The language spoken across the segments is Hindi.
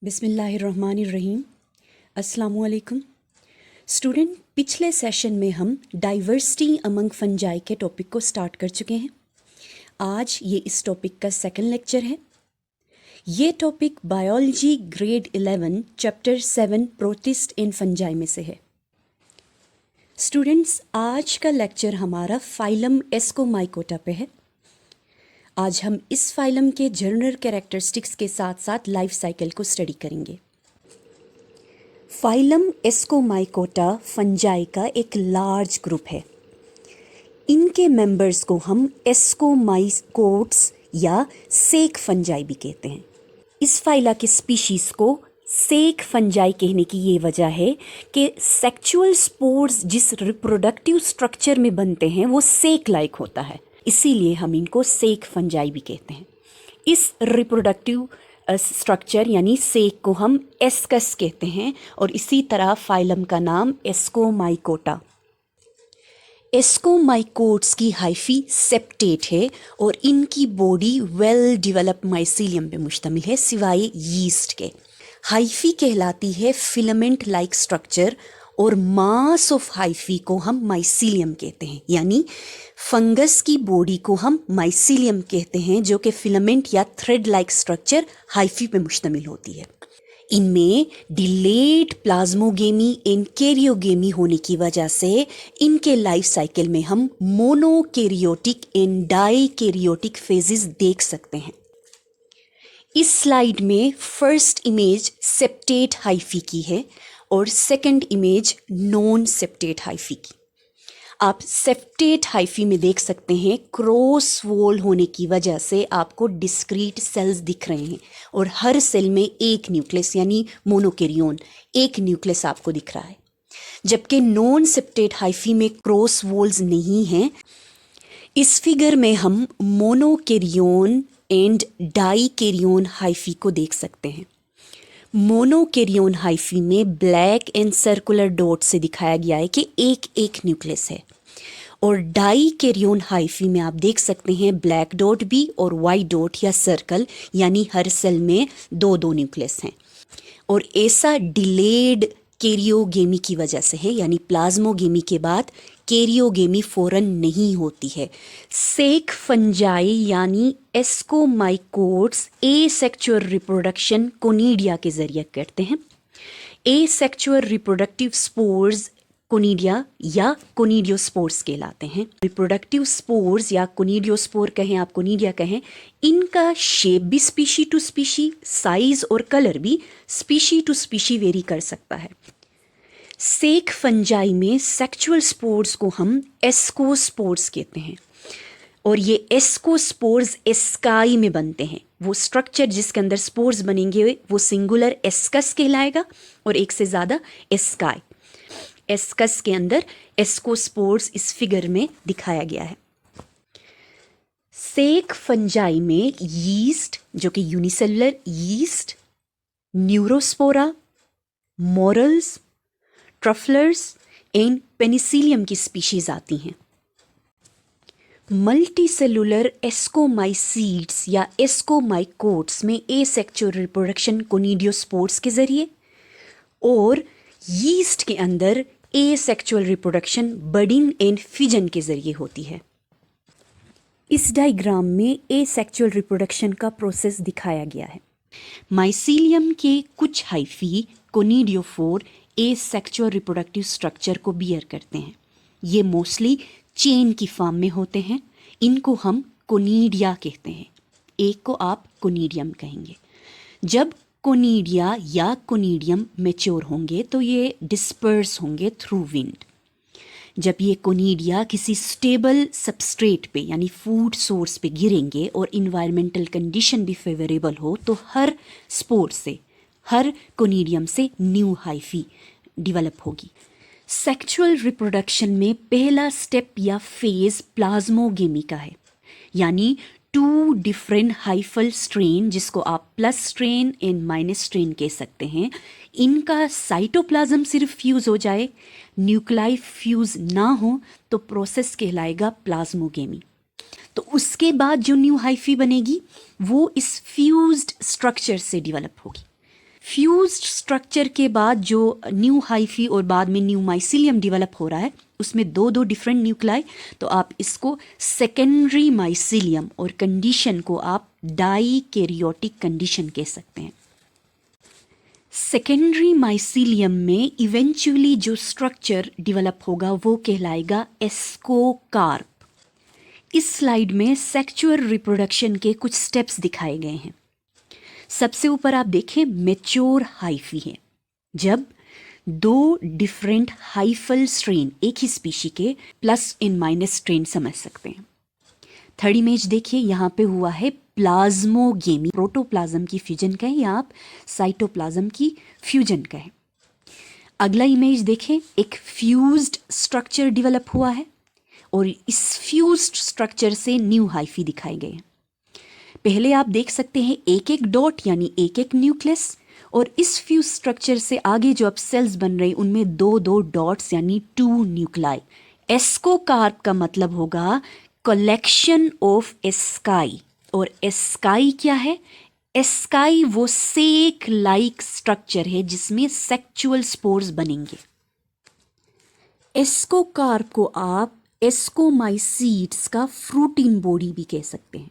बिस्मिल्लाहिर्रहमानिर्रहीम। अस्सलामुअलैकुम स्टूडेंट, पिछले सेशन में हम डाइवर्सिटी अमंग फंजाई के टॉपिक को स्टार्ट कर चुके हैं। आज ये इस टॉपिक का सेकंड लेक्चर है। ये topic biology grade 11 chapter 7 protist इन फंजाई में से है। स्टूडेंट्स, आज का लेक्चर हमारा फाइलम एस्कोमाइकोटा पे है। आज हम इस फाइलम के जनरल कैरेक्टरिस्टिक्स के साथ साथ लाइफ साइकिल को स्टडी करेंगे। फाइलम एस्कोमाइकोटा फंजाई का एक लार्ज ग्रुप है। इनके मेंबर्स को हम एस्कोमाइकोट्स या सेक फंजाई भी कहते हैं। इस फाइला के स्पीशीज को सेक फंजाई कहने की ये वजह है कि सेक्सुअल स्पोर्स जिस रिप्रोडक्टिव स्ट्रक्चर में बनते हैं वो सेक लाइक होता है, इसीलिए हम इनको सेक फंजाई भी कहते हैं। इस रिप्रोडक्टिव स्ट्रक्चर यानी सेक को हम एस्कस कहते हैं और इसी तरह फाइलम का नाम एस्कोमाइकोटा। एस्कोमाइकोट्स की हाइफी सेप्टेट है और इनकी बॉडी वेल डेवलप्ड माइसीलियम पे मुश्तमिल है सिवाय यीस्ट के। हाइफी कहलाती है फिलामेंट लाइक स्ट्रक्चर और मास ऑफ हाइफी को हम माइसीलियम कहते हैं, यानी फंगस की बॉडी को हम माइसीलियम कहते हैं जो कि फिलामेंट या थ्रेड लाइक स्ट्रक्चर हाइफी पे मुश्तमिल होती है। इनमें डिलेड प्लाज्मोगेमी एंड कैरियोगेमी होने की वजह से इनके लाइफ साइकिल में हम मोनोकैरियोटिक एंड डाइकैरियोटिक फेजेस देख सकते हैं। इस स्लाइड में फर्स्ट इमेज सेप्टेट हाइफी की है और second image non septate hyphae की। आप सेप्टेट हाइफी में देख सकते हैं क्रॉस वॉल होने की वजह से आपको डिस्क्रीट सेल्स दिख रहे हैं और हर सेल में एक न्यूक्लियस यानी मोनोकैरियोन एक न्यूक्लियस आपको दिख रहा है, जबकि नॉन सेप्टेट हाइफी में क्रॉस वॉल्स नहीं हैं। इस फिगर में हम मोनोकैरियोन एंड डाइकैरियोन हाइफी को देख सकते हैं। मोनोकैरियोन हाइफी में ब्लैक एंड सर्कुलर डॉट से दिखाया गया है कि एक एक न्यूक्लियस है और डाइकैरियोन हाइफी में आप देख सकते हैं ब्लैक डॉट भी और वाइट डॉट या सर्कल, यानी हर सेल में दो दो न्यूक्लियस हैं। और ऐसा डिलेड कैरियोगेमी की वजह से है, यानी प्लाज्मोगेमी के बाद कैरियोगेमी फौरन नहीं होती है। सेक फंजाई यानी एस्कोमाइकोट्स एसेक्सुअल रिप्रोडक्शन कोनिडिया के जरिए करते हैं। एसेक्सुअल रिप्रोडक्टिव स्पोर्स कोनिडिया या कोनिडियोस्पोर्स कहलाते हैं। रिप्रोडक्टिव स्पोर्स या कोनिडियोस्पोर कहें आप कोनिडिया कहें, इनका शेप भी स्पीशी टू स्पीशी, साइज और कलर भी स्पीशी टू स्पीशी वेरी कर सकता है। सेक फंजाई में सेक्सुअल स्पोर्स को हम एस्कोस्पोर्स कहते हैं और ये एस्कोस्पोर्स एस्काई में बनते हैं। वो स्ट्रक्चर जिसके अंदर स्पोर्स बनेंगे वो सिंगुलर एस्कस कहलाएगा और एक से ज़्यादा एस्काई। एस्कस के अंदर एस्कोस्पोर्स इस फिगर में दिखाया गया है। सेक फंजाई में यीस्ट जो कि unicellular yeast, Neurospora, morels, truffles and Penicillium की स्पीशीज आती हैं। मल्टीसेलुलर एस्कोमाइसीट्स या एस्कोमाइकोट्स में एसेक्सुअल रिप्रोडक्शन कोनिडियोस्पोर्स के जरिए और यीस्ट के अंदर asexual reproduction budding and fission के जरिए होती है। इस डायग्राम में एसेक्सुअल रिप्रोडक्शन का प्रोसेस दिखाया गया है। माइसीलियम के कुछ hyphae conidiophore asexual reproductive structure को बियर करते हैं। ये मोस्टली चेन की फॉर्म में होते हैं। इनको हम कोनिडिया कहते हैं, एक को आप कोनिडियम कहेंगे। जब कोनिडिया या कोनिडियम मैच्योर होंगे तो ये डिस्पर्स होंगे थ्रू विंड। जब ये कोनिडिया किसी स्टेबल सबस्ट्रेट पे यानी फूड सोर्स पे गिरेंगे और इन्वायरमेंटल कंडीशन भी फेवरेबल हो तो हर स्पोर से, हर कोनिडियम से न्यू हाइफी डेवलप होगी। सेक्सुअल रिप्रोडक्शन में पहला स्टेप या फेज प्लाज्मोगेमी का है, यानी टू डिफरेंट हाइफल स्ट्रेन जिसको आप plus strain and minus strain कह सकते हैं, इनका साइटोप्लाज्म सिर्फ फ्यूज हो जाए, न्यूक्लाई फ्यूज ना हो तो प्रोसेस कहलाएगा प्लाज्मोगेमी। तो उसके बाद जो न्यू हाइफी बनेगी वो इस फ्यूज्ड स्ट्रक्चर से डेवलप होगी। फ्यूज्ड स्ट्रक्चर के बाद जो न्यू हाइफी और बाद में न्यू माइसिलियम डेवलप हो रहा है उसमें दो दो डिफरेंट न्यूक्लाई, तो आप इसको सेकेंडरी माइसिलियम और कंडीशन को आप डाइकैरियोटिक कंडीशन कह सकते हैं। सेकेंडरी माइसिलियम में इवेंचुअली जो स्ट्रक्चर डेवलप होगा वो कहलाएगा एस्कोकार्प। इस स्लाइड में सेक्सुअल रिप्रोडक्शन के कुछ स्टेप्स दिखाए गए हैं। सबसे ऊपर आप देखें मैच्योर हाइफी है, जब दो डिफरेंट हाइफल स्ट्रेन एक ही स्पीशी के प्लस इन माइनस स्ट्रेन समझ सकते हैं। थर्ड इमेज देखिए, यहाँ पे हुआ है प्लाज्मोगेमी, प्रोटोप्लाज्म की फ्यूजन कहें या आप साइटोप्लाज्म की फ्यूजन कहें। अगला इमेज देखें, एक फ्यूज्ड स्ट्रक्चर डेवलप हुआ है और इस फ्यूज्ड स्ट्रक्चर से न्यू हाइफी दिखाए गए हैं। पहले आप देख सकते हैं एक एक डॉट यानी एक एक न्यूक्लियस, और इस फ्यूज स्ट्रक्चर से आगे जो अब सेल्स बन रहे हैं उनमें दो दो डॉट्स यानी 2 न्यूक्लाई। एस्कोकार्प का मतलब होगा कलेक्शन ऑफ एस्काई, और एस्काई क्या है? एस्काई वो सेक लाइक स्ट्रक्चर है जिसमें सेक्सुअल स्पोर्स बनेंगे। एस्कोकार्प को आप एस्कोमाइसीट्स का फ्रूटिन बॉडी भी कह सकते हैं।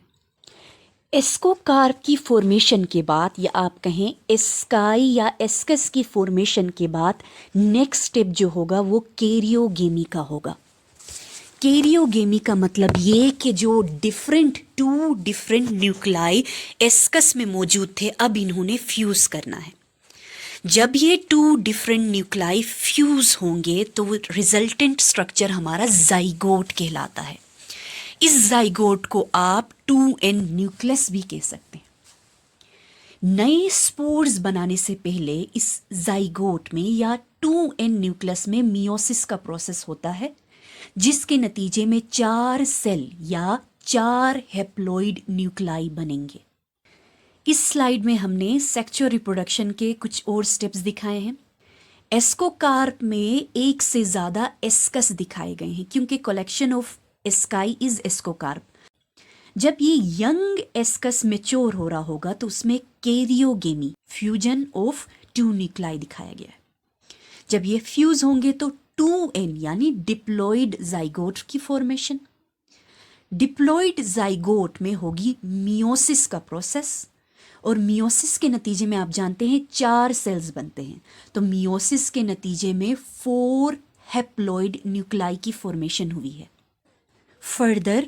एस्कोकार्प की फॉर्मेशन के बाद, या आप कहें एस्काई या एस्कस की फॉर्मेशन के बाद नेक्स्ट स्टेप जो होगा वो कैरियोगेमी का होगा। कैरियोगेमी का मतलब ये कि जो टू डिफरेंट न्यूक्लाई एस्कस में मौजूद थे अब इन्होंने फ्यूज करना है। जब ये 2 डिफरेंट न्यूक्लाई फ्यूज होंगे तो रिजल्टेंट स्ट्रक्चर हमारा जाइगोट कहलाता है। इस जाइगोट को आप 2n न्यूक्लियस भी कह सकते हैं। नए स्पोर्स बनाने से पहले इस जाइगोट में या 2n न्यूक्लियस में मियोसिस का प्रोसेस होता है, जिसके नतीजे में 4 सेल या 4 हेप्लॉइड न्यूक्लाई बनेंगे। इस स्लाइड में हमने सेक्सुअल रिप्रोडक्शन के कुछ और स्टेप्स दिखाए हैं। एस्कोकार्प में एक से ज़्यादा एस्कस दिखाए गए हैं क्योंकि collection of ASCII is ascocarp. जब ये यंग एस्कस मैच्योर हो रहा होगा तो उसमें कैरियोगेमी, फ्यूजन ऑफ 2 न्यूक्लाई दिखाया गया है। जब ये फ्यूज होंगे तो 2n यानी डिप्लॉइड जाइगोट की फॉर्मेशन। डिप्लॉइड जाइगोट में होगी मियोसिस का प्रोसेस, और मियोसिस के नतीजे में आप जानते हैं 4 सेल्स बनते हैं, तो मियोसिस के नतीजे में 4 हेप्लॉइड न्यूक्लाई की फॉर्मेशन हुई है। फर्दर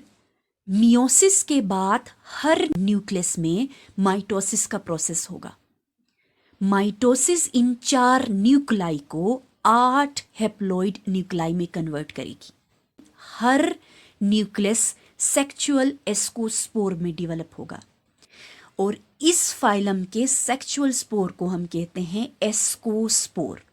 मियोसिस के बाद हर न्यूक्लियस में माइटोसिस का प्रोसेस होगा। माइटोसिस इन 4 न्यूक्लाई को 8 हेप्लॉइड न्यूक्लाई में कन्वर्ट करेगी। हर न्यूक्लियस सेक्सुअल एस्कोस्पोर में डेवलप होगा, और इस फाइलम के सेक्सुअल स्पोर को हम कहते हैं एस्कोस्पोर।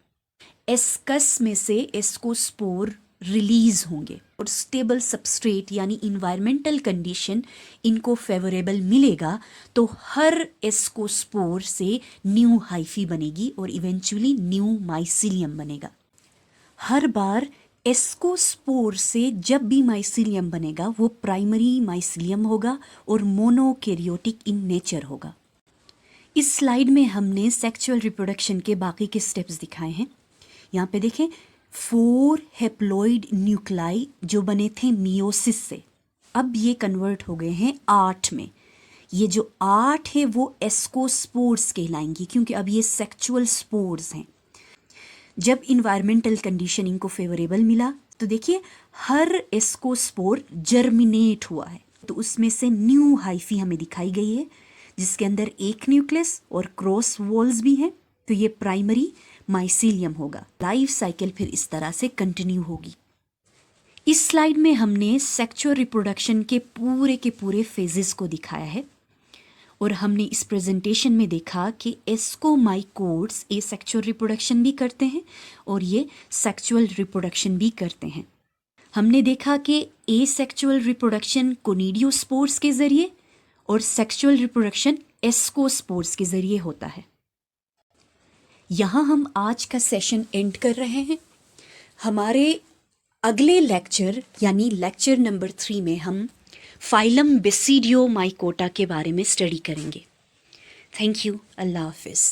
एस्कस में से एस्कोस्पोर रिलीज होंगे और स्टेबल सबस्ट्रेट यानी इन्वायरमेंटल कंडीशन इनको फेवरेबल मिलेगा तो हर एस्कोस्पोर से न्यू हाइफी बनेगी और इवेंचुअली न्यू माइसिलियम बनेगा। हर बार एस्कोस्पोर से जब भी माइसिलियम बनेगा वो प्राइमरी माइसिलियम होगा और मोनोकैरियोटिक इन नेचर होगा। इस स्लाइड में हमने सेक्सुअल रिप्रोडक्शन के बाकी के स्टेप्स दिखाए हैं। यहाँ पे देखें 4 हेप्लॉइड न्यूक्लाई जो बने थे मियोसिस से, अब ये कन्वर्ट हो गए हैं 8 में। ये जो 8 है वो एस्कोस्पोर्स कहलाएंगी क्योंकि अब ये सेक्सुअल स्पोर्स हैं। जब इन्वायरमेंटल कंडीशन इनको फेवरेबल मिला तो देखिए हर एस्कोस्पोर जर्मिनेट हुआ है, तो उसमें से न्यू हाइफी हमें दिखाई गई है जिसके अंदर एक न्यूक्लियस और क्रॉस वॉल्स भी हैं, तो ये प्राइमरी माइसिलियम होगा। लाइफ साइकिल फिर इस तरह से कंटिन्यू होगी। इस स्लाइड में हमने सेक्सुअल रिप्रोडक्शन के पूरे फेजेस को दिखाया है, और हमने इस प्रेजेंटेशन में देखा कि एस्कोमाइकोट्स ये सेक्सुअल रिप्रोडक्शन भी करते हैं और ये सेक्सुअल रिप्रोडक्शन भी करते हैं। हमने देखा कि एसेक्सुअल रिप्रोडक्शन कोनिडियोस्पोर्स के जरिए और सेक्सुअल रिप्रोडक्शन एस्कोस्पोर्स के जरिए होता है। यहाँ हम आज का सेशन एंड कर रहे हैं। हमारे अगले लेक्चर यानी लेक्चर नंबर 3 में हम फाइलम बेसिडियोमाइकोटा के बारे में स्टडी करेंगे। Thank you. अल्लाह हाफिज़।